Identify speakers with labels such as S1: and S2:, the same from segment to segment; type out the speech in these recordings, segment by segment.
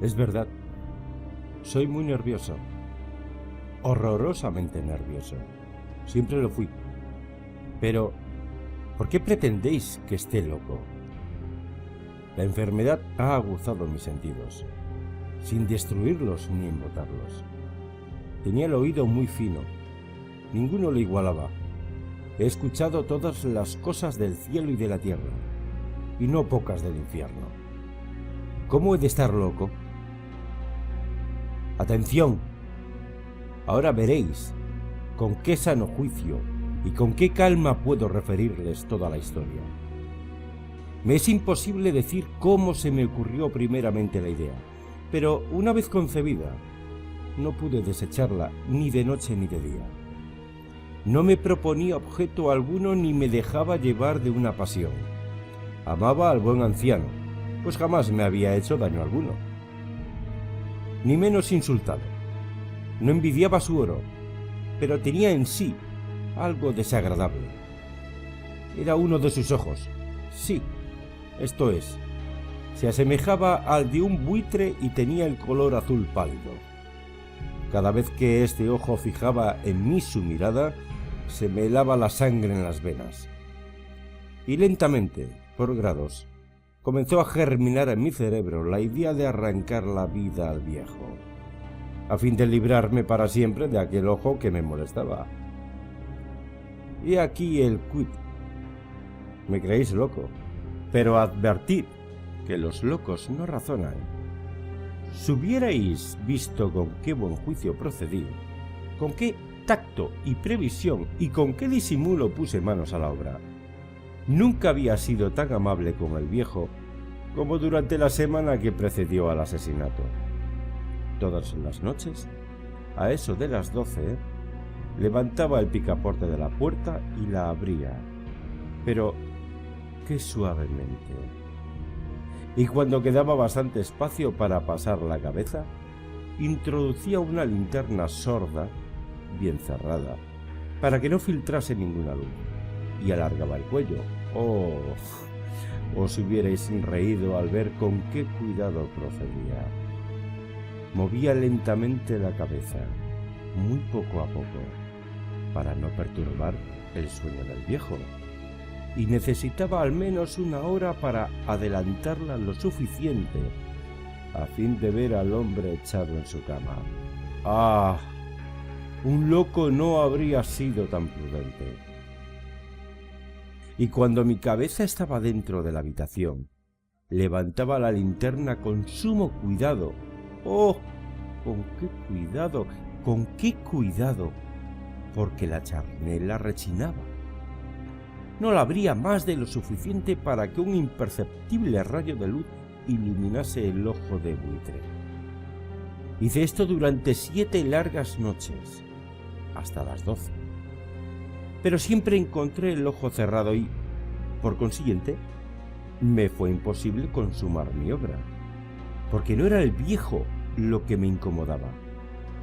S1: Es verdad, soy muy nervioso, horrorosamente nervioso. Siempre lo fui. Pero, ¿por qué pretendéis que esté loco? La enfermedad ha aguzado mis sentidos, sin destruirlos ni embotarlos. Tenía el oído muy fino, ninguno lo igualaba. He escuchado todas las cosas del cielo y de la tierra, y no pocas del infierno. ¿Cómo he de estar loco? Atención, ahora veréis con qué sano juicio y con qué calma puedo referirles toda la historia. Me es imposible decir cómo se me ocurrió primeramente la idea, pero una vez concebida, no pude desecharla ni de noche ni de día. No me proponía objeto alguno ni me dejaba llevar de una pasión. Amaba al buen anciano, pues jamás me había hecho daño alguno. Ni menos insultado. No envidiaba su oro, pero tenía en sí algo desagradable. Era uno de sus ojos. Sí, esto es, se asemejaba al de un buitre y tenía el color azul pálido. Cada vez que este ojo fijaba en mí su mirada, se me helaba la sangre en las venas. Y lentamente, por grados, comenzó a germinar en mi cerebro la idea de arrancar la vida al viejo, a fin de librarme para siempre de aquel ojo que me molestaba. Y aquí el quid. Me creéis loco, pero advertid que los locos no razonan. Si hubierais visto con qué buen juicio procedí, con qué tacto y previsión y con qué disimulo puse manos a la obra, nunca había sido tan amable con el viejo como durante la semana que precedió al asesinato. Todas las noches, a eso de las 12, levantaba el picaporte de la puerta y la abría, pero qué suavemente. Y cuando quedaba bastante espacio para pasar la cabeza, introducía una linterna sorda, bien cerrada, para que no filtrase ninguna luz, y alargaba el cuello. ¡Oh! Os hubierais reído al ver con qué cuidado procedía. Movía lentamente la cabeza, muy poco a poco, para no perturbar el sueño del viejo, y necesitaba al menos una hora para adelantarla lo suficiente a fin de ver al hombre echado en su cama. ¡Ah! Un loco no habría sido tan prudente. Y cuando mi cabeza estaba dentro de la habitación, levantaba la linterna con sumo cuidado. ¡Oh! ¡Con qué cuidado! ¡Con qué cuidado! Porque la charnela rechinaba. No la abría más de lo suficiente para que un imperceptible rayo de luz iluminase el ojo de buitre. Hice esto durante 7 largas noches, hasta las 12. Pero siempre encontré el ojo cerrado y, por consiguiente, me fue imposible consumar mi obra, porque no era el viejo lo que me incomodaba,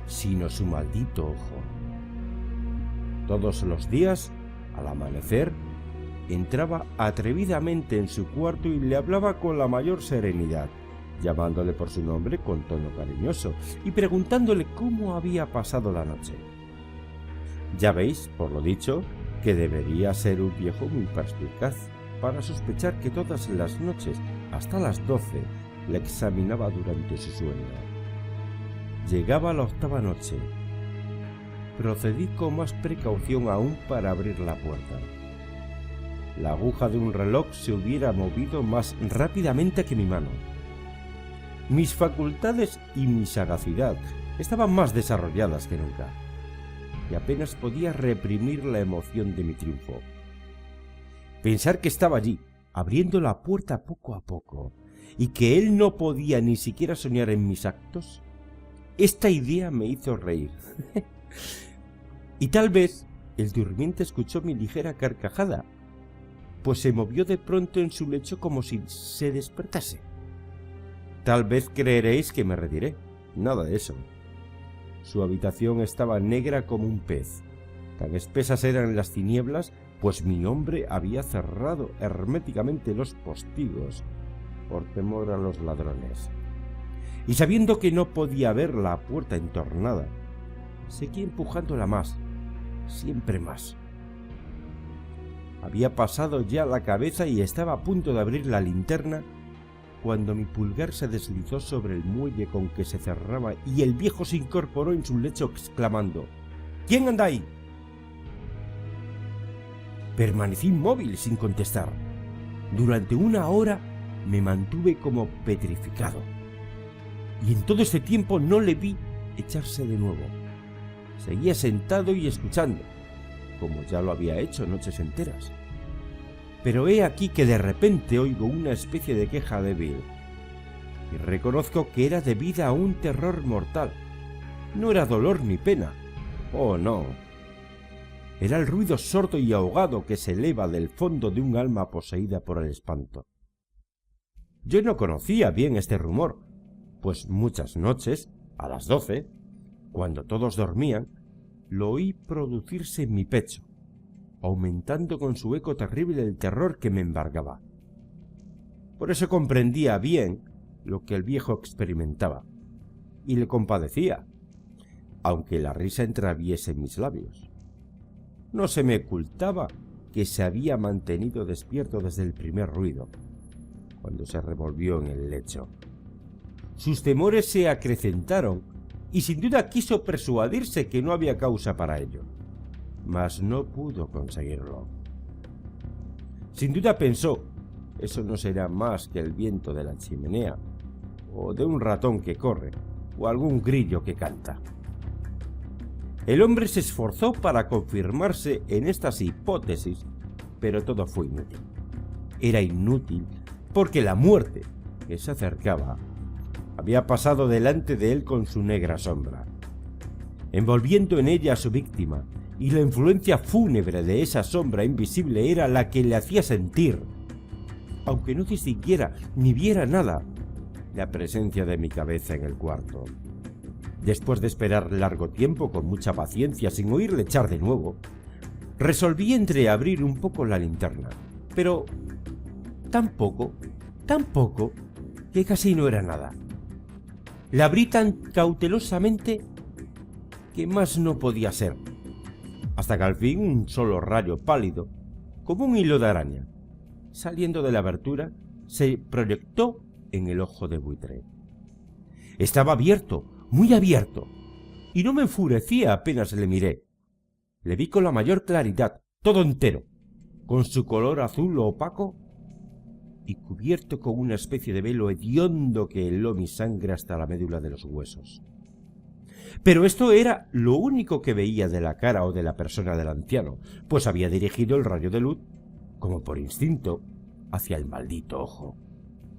S1: sino su maldito ojo. Todos los días, al amanecer, entraba atrevidamente en su cuarto y le hablaba con la mayor serenidad, llamándole por su nombre con tono cariñoso y preguntándole cómo había pasado la noche. Ya veis, por lo dicho, que debería ser un viejo muy perspicaz para sospechar que todas las noches, hasta las 12, le examinaba durante su sueño. Llegaba la 8ª noche. Procedí con más precaución aún para abrir la puerta. La aguja de un reloj se hubiera movido más rápidamente que mi mano. Mis facultades y mi sagacidad estaban más desarrolladas que nunca, y apenas podía reprimir la emoción de mi triunfo. Pensar que estaba allí, abriendo la puerta poco a poco, y que él no podía ni siquiera soñar en mis actos, esta idea me hizo reír. Y tal vez el durmiente escuchó mi ligera carcajada, pues se movió de pronto en su lecho como si se despertase. Tal vez creeréis que me retiré. Nada de eso. Su habitación estaba negra como un pez. Tan espesas eran las tinieblas, pues mi hombre había cerrado herméticamente los postigos por temor a los ladrones. y sabiendo que no podía ver la puerta entornada, seguí empujándola más, siempre más. Había pasado ya la cabeza y estaba a punto de abrir la linterna cuando mi pulgar se deslizó sobre el muelle con que se cerraba y el viejo se incorporó en su lecho exclamando: «¿Quién anda ahí?». Permanecí inmóvil sin contestar. Durante 1 hora me mantuve como petrificado. Y en todo este tiempo no le vi echarse de nuevo. Seguía sentado y escuchando, como ya lo había hecho noches enteras. Pero he aquí que de repente oigo una especie de queja débil, y reconozco que era debida a un terror mortal. No era dolor ni pena. Oh, no. Era el ruido sordo y ahogado que se eleva del fondo de un alma poseída por el espanto. Yo no conocía bien este rumor, pues muchas noches, a las 12, cuando todos dormían, lo oí producirse en mi pecho, aumentando con su eco terrible el terror que me embargaba. Por eso comprendía bien lo que el viejo experimentaba, y le compadecía, aunque la risa entraviese mis labios. No se me ocultaba que se había mantenido despierto desde el primer ruido, cuando se revolvió en el lecho. Sus temores se acrecentaron y sin duda quiso persuadirse que no había causa para ello, mas no pudo conseguirlo. Sin duda pensó: eso no será más que el viento de la chimenea, o de un ratón que corre, o algún grillo que canta. El hombre se esforzó para confirmarse en estas hipótesis, pero todo fue inútil. Era inútil porque la muerte, que se acercaba, había pasado delante de él con su negra sombra, envolviendo en ella a su víctima, y la influencia fúnebre de esa sombra invisible era la que le hacía sentir, aunque no distinguiera ni viera nada, la presencia de mi cabeza en el cuarto. Después de esperar largo tiempo con mucha paciencia sin oírle echar de nuevo, resolví entreabrir un poco la linterna, pero tan poco, que casi no era nada. La abrí tan cautelosamente que más no podía ser, hasta que al fin un solo rayo pálido, como un hilo de araña, saliendo de la abertura, se proyectó en el ojo de buitre. Estaba abierto, muy abierto, y no me enfurecía apenas le miré. Le vi con la mayor claridad, todo entero, con su color azul opaco y cubierto con una especie de velo hediondo que heló mi sangre hasta la médula de los huesos. Pero esto era lo único que veía de la cara o de la persona del anciano, pues había dirigido el rayo de luz, como por instinto, hacia el maldito ojo.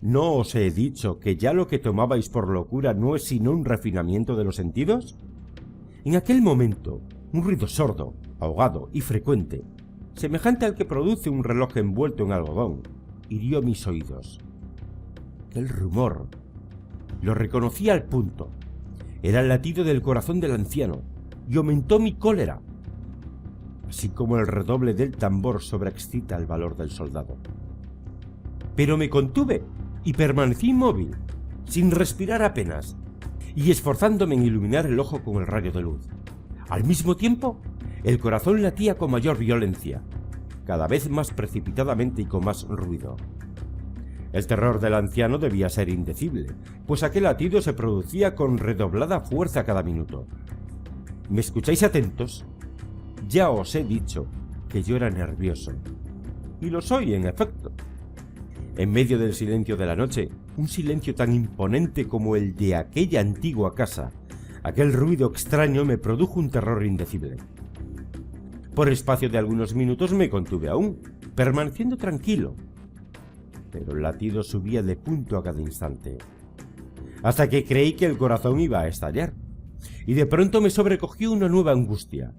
S1: ¿No os he dicho que ya lo que tomabais por locura no es sino un refinamiento de los sentidos? En aquel momento, un ruido sordo, ahogado y frecuente, semejante al que produce un reloj envuelto en algodón, hirió mis oídos. Aquel rumor lo reconocí al punto. Era el latido del corazón del anciano, y aumentó mi cólera, así como el redoble del tambor sobreexcita el valor del soldado. Pero me contuve y permanecí inmóvil, sin respirar apenas, y esforzándome en iluminar el ojo con el rayo de luz. Al mismo tiempo, el corazón latía con mayor violencia, cada vez más precipitadamente y con más ruido. El terror del anciano debía ser indecible, pues aquel latido se producía con redoblada fuerza cada minuto. ¿Me escucháis atentos? Ya os he dicho que yo era nervioso, y lo soy en efecto. En medio del silencio de la noche, un silencio tan imponente como el de aquella antigua casa, aquel ruido extraño me produjo un terror indecible. Por espacio de algunos minutos me contuve aún, permaneciendo tranquilo, pero el latido subía de punto a cada instante, hasta que creí que el corazón iba a estallar, y de pronto me sobrecogió una nueva angustia.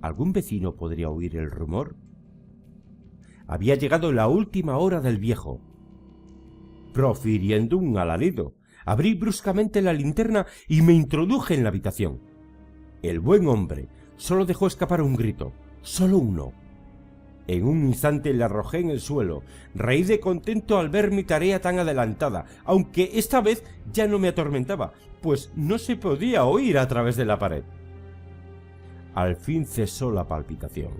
S1: ¿Algún vecino podría oír el rumor? Había llegado la última hora del viejo. Profiriendo un alarido, abrí bruscamente la linterna y me introduje en la habitación. El buen hombre solo dejó escapar un grito, solo uno. En un instante la arrojé en el suelo. Reí de contento al ver mi tarea tan adelantada, aunque esta vez ya no me atormentaba, pues no se podía oír a través de la pared. Al fin cesó la palpitación,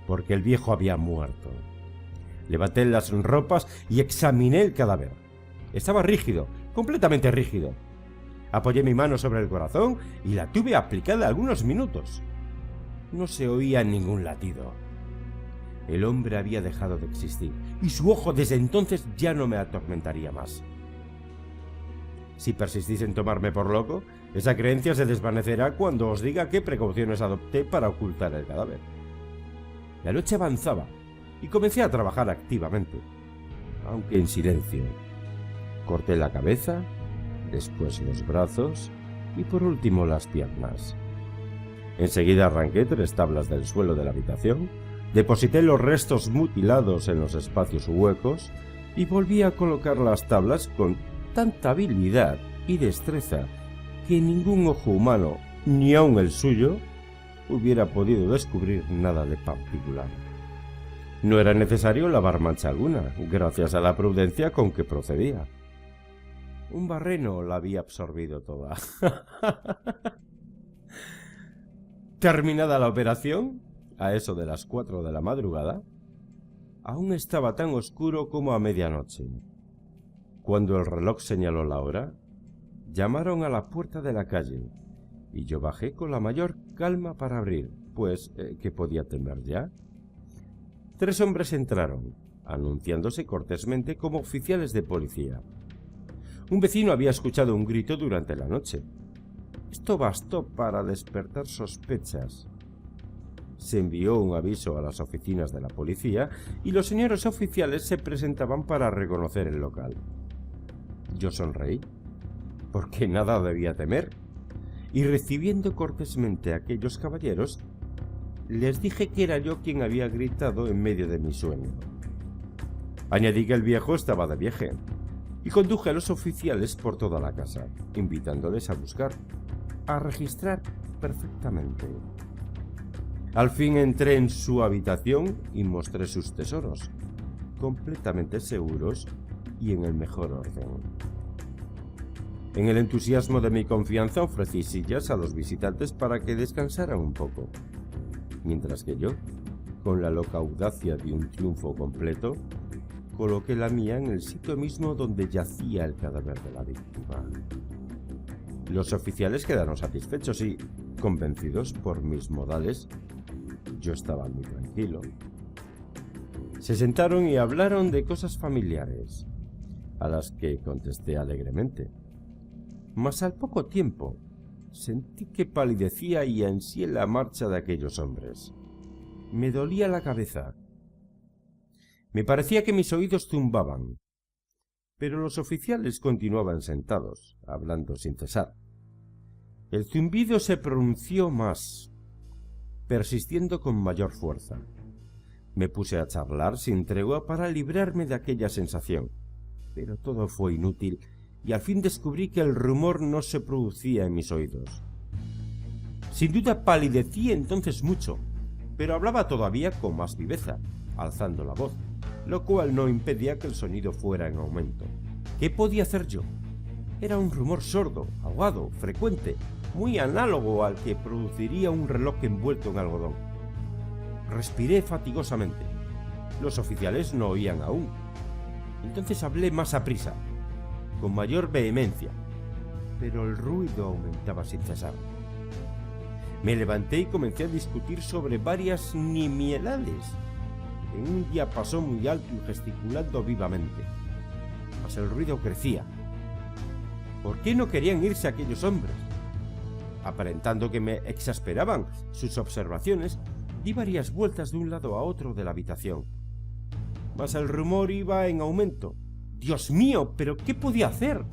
S1: porque el viejo había muerto. Levanté las ropas y examiné el cadáver. Estaba rígido, completamente rígido. Apoyé mi mano sobre el corazón y la tuve aplicada algunos minutos. No se oía ningún latido. El hombre había dejado de existir y su ojo desde entonces ya no me atormentaría más. Si persistís en tomarme por loco, esa creencia se desvanecerá cuando os diga qué precauciones adopté para ocultar el cadáver. La noche avanzaba y comencé a trabajar activamente, aunque en silencio. Corté la cabeza, después los brazos y por último las piernas. Enseguida arranqué 3 tablas del suelo de la habitación, deposité los restos mutilados en los espacios huecos y volví a colocar las tablas con tanta habilidad y destreza que ningún ojo humano, ni aun el suyo, hubiera podido descubrir nada de particular. No era necesario lavar mancha alguna, gracias a la prudencia con que procedía. Un barreno la había absorbido toda. Terminada la operación, a eso de las 4 de la madrugada, aún estaba tan oscuro como a medianoche. Cuando el reloj señaló la hora, llamaron a la puerta de la calle, y yo bajé con la mayor calma para abrir, pues, ¿qué podía temer ya? 3 hombres entraron, anunciándose cortésmente como oficiales de policía. Un vecino había escuchado un grito durante la noche. Esto bastó para despertar sospechas. Se envió un aviso a las oficinas de la policía y los señores oficiales se presentaban para reconocer el local. Yo sonreí, porque nada debía temer, y recibiendo cortésmente a aquellos caballeros, les dije que era yo quien había gritado en medio de mi sueño. Añadí que el viejo estaba de viaje, y conduje a los oficiales por toda la casa, invitándoles a buscar, a registrar perfectamente. Al fin entré en su habitación y mostré sus tesoros, completamente seguros y en el mejor orden. En el entusiasmo de mi confianza ofrecí sillas a los visitantes para que descansaran un poco, mientras que yo, con la loca audacia de un triunfo completo, coloqué la mía en el sitio mismo donde yacía el cadáver de la víctima. Los oficiales quedaron satisfechos y, convencidos por mis modales, yo estaba muy tranquilo. Se sentaron y hablaron de cosas familiares, a las que contesté alegremente. Mas al poco tiempo sentí que palidecía y ansié la marcha de aquellos hombres. Me dolía la cabeza. Me parecía que mis oídos zumbaban, pero los oficiales continuaban sentados, hablando sin cesar. El zumbido se pronunció más, persistiendo con mayor fuerza. Me puse a charlar sin tregua para librarme de aquella sensación, pero todo fue inútil y al fin descubrí que el rumor no se producía en mis oídos. Sin duda palidecí entonces mucho, pero hablaba todavía con más viveza, alzando la voz, lo cual no impedía que el sonido fuera en aumento. ¿Qué podía hacer yo? Era un rumor sordo, ahogado, frecuente, muy análogo al que produciría un reloj envuelto en algodón. Respiré fatigosamente. Los oficiales no oían aún. Entonces hablé más aprisa, con mayor vehemencia, pero el ruido aumentaba sin cesar. Me levanté y comencé a discutir sobre varias nimiedades, en un diapasón muy alto y gesticulando vivamente. Mas el ruido crecía. ¿Por qué no querían irse aquellos hombres? Aparentando que me exasperaban sus observaciones, di varias vueltas de un lado a otro de la habitación. Mas el rumor iba en aumento. ¡Dios mío! ¿Pero qué podía hacer?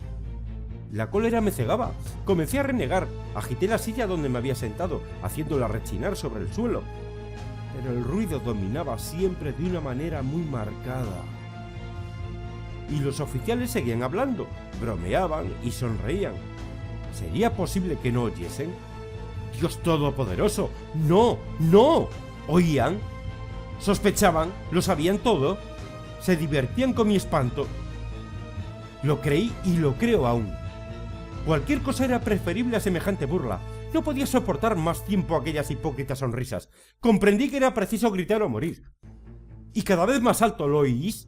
S1: La cólera me cegaba. Comencé a renegar. Agité la silla donde me había sentado, haciéndola rechinar sobre el suelo. Pero el ruido dominaba siempre de una manera muy marcada. Y los oficiales seguían hablando, bromeaban y sonreían. ¿Sería posible que no oyesen? ¡Dios todopoderoso! ¡No! ¡No! ¿Oían? Sospechaban, lo sabían todo, se divertían con mi espanto. Lo creí y lo creo aún. Cualquier cosa era preferible a semejante burla. No podía soportar más tiempo aquellas hipócritas sonrisas. Comprendí que era preciso gritar o morir. Y cada vez más alto, ¿lo oís?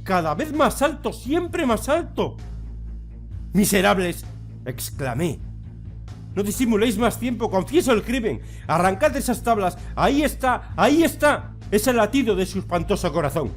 S1: Cada vez más alto, siempre más alto. ¡Miserables!, exclamé. No disimuléis más tiempo, confieso el crimen. Arrancad esas tablas. Ahí está, es el latido de su espantoso corazón.